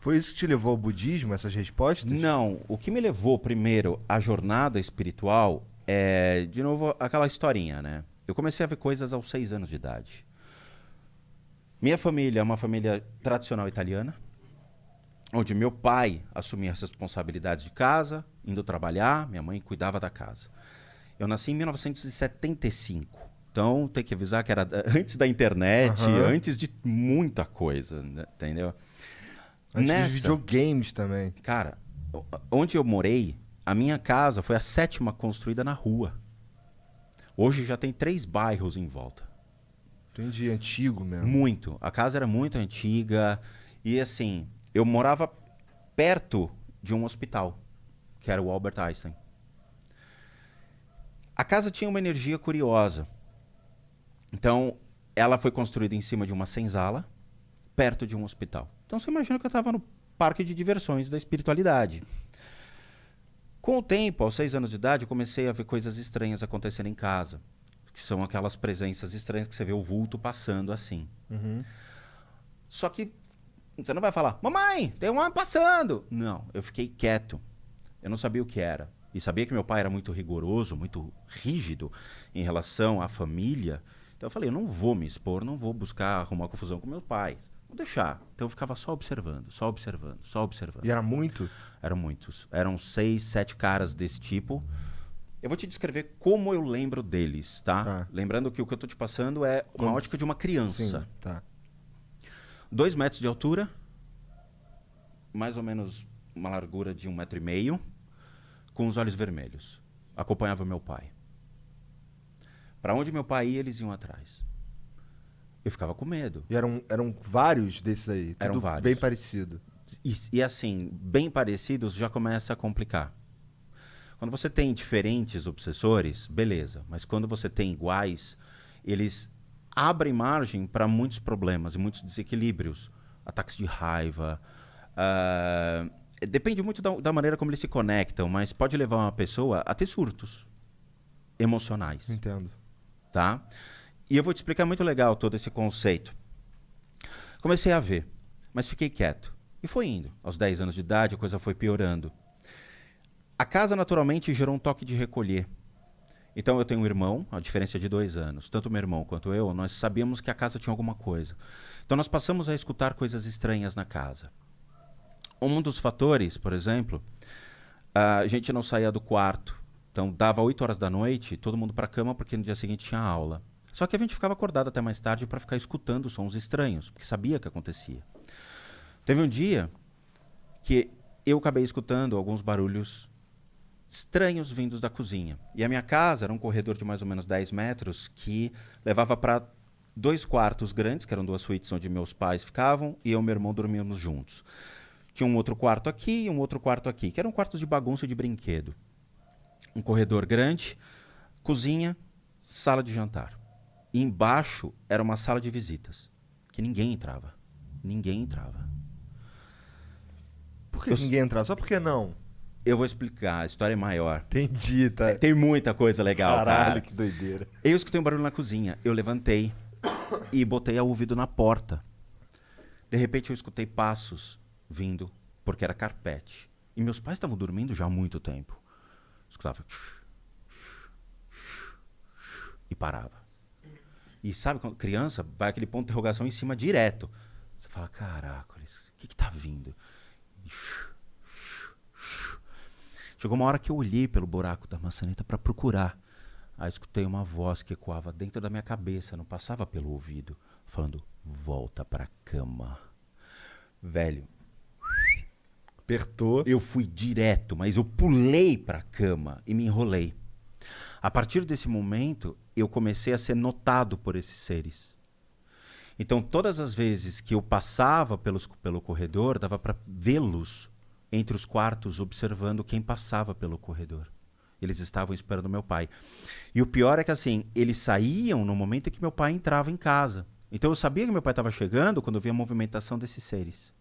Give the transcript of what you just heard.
Foi isso que te levou ao budismo, essas respostas? Não, o que me levou primeiro à jornada espiritual é, de novo, aquela historinha, né? Eu comecei a ver coisas aos 6 anos de idade. Minha família é uma família tradicional italiana, onde meu pai assumia as responsabilidades de casa, indo trabalhar, minha mãe cuidava da casa. Eu nasci em 1975, então tem que avisar que era antes da internet, antes de muita coisa, né? Entendeu? Antes dos videogames também. Cara, onde eu morei, a minha casa foi a 7ª construída na rua. Hoje já tem 3 bairros em volta. Entendi, antigo mesmo. Muito. A casa era muito antiga e assim, eu morava perto de um hospital, que era o Albert Einstein. A casa tinha uma energia curiosa. Então, ela foi construída em cima de uma senzala, perto de um hospital. Então, você imagina que eu estava no parque de diversões da espiritualidade. Com o tempo, aos 6 anos de idade, eu comecei a ver coisas estranhas acontecendo em casa. Que são aquelas presenças estranhas que você vê o vulto passando assim. Só que você não vai falar, mamãe, tem um homem passando. Não, eu fiquei quieto. Eu não sabia o que era. E sabia que meu pai era muito rigoroso, muito rígido em relação à família. Então eu falei, eu não vou me expor, não vou buscar arrumar confusão com meus pais. Vou deixar. Então eu ficava só observando, só observando, só observando. E era muito? Eram muitos. Eram 6, 7 caras desse tipo. Eu vou te descrever como eu lembro deles, tá? Lembrando que o que eu tô te passando é uma ótica de uma criança. Sim, tá. 2 metros de altura, mais ou menos uma largura de 1,5 metro, com os olhos vermelhos. Acompanhava meu pai. Para onde meu pai ia, eles iam atrás. Eu ficava com medo. E eram vários desses aí? Eram tudo vários. Bem parecido. E assim, bem parecidos já começa a complicar. Quando você tem diferentes obsessores, beleza. Mas quando você tem iguais, eles abrem margem para muitos problemas e muitos desequilíbrios. Ataques de raiva. Depende muito da maneira como eles se conectam, mas pode levar uma pessoa a ter surtos emocionais. Entendo. Tá? E eu vou te explicar muito legal todo esse conceito. Comecei a ver, mas fiquei quieto. E foi indo. Aos 10 anos de idade, a coisa foi piorando. A casa, naturalmente, gerou um toque de recolher. Então, eu tenho um irmão, a diferença é de 2 anos. Tanto meu irmão quanto eu, nós sabíamos que a casa tinha alguma coisa. Então, nós passamos a escutar coisas estranhas na casa. Um dos fatores, por exemplo, a gente não saía do quarto. Então, dava 8 horas da noite, todo mundo para a cama, porque no dia seguinte tinha aula. Só que a gente ficava acordado até mais tarde para ficar escutando sons estranhos, porque sabia que acontecia. Teve um dia que eu acabei escutando alguns barulhos estranhos vindos da cozinha. E a minha casa era um corredor de mais ou menos 10 metros que levava para 2 quartos grandes, que eram 2 suítes onde meus pais ficavam, e eu e meu irmão dormíamos juntos. Tinha um outro quarto aqui e um outro quarto aqui, que eram quartos de bagunça e de brinquedo. Um corredor grande, cozinha, sala de jantar. E embaixo era uma sala de visitas, que ninguém entrava. Ninguém entrava. Por que ninguém entrava? Só por que não? Eu vou explicar, a história é maior. Entendi, tá. Tem muita coisa legal, Caralho, cara. que doideira. Eu escutei um barulho na cozinha, eu levantei e botei o ouvido na porta. De repente eu escutei passos vindo, porque era carpete. E meus pais estavam dormindo já há muito tempo. Escutava e parava. E sabe, quando criança, vai aquele ponto de interrogação em cima direto. Você fala, caracoles, o que tá vindo? Chegou uma hora que eu olhei pelo buraco da maçaneta para procurar. Aí escutei uma voz que ecoava dentro da minha cabeça, não passava pelo ouvido, falando, volta pra cama. Velho, apertou. Eu fui direto, mas eu pulei pra cama e me enrolei. A partir desse momento, eu comecei a ser notado por esses seres. Então, todas as vezes que eu passava pelo corredor, dava para vê-los entre os quartos, observando quem passava pelo corredor. Eles estavam esperando meu pai. E o pior é que, assim, eles saíam no momento em que meu pai entrava em casa. Então, eu sabia que meu pai estava chegando quando eu via a movimentação desses seres.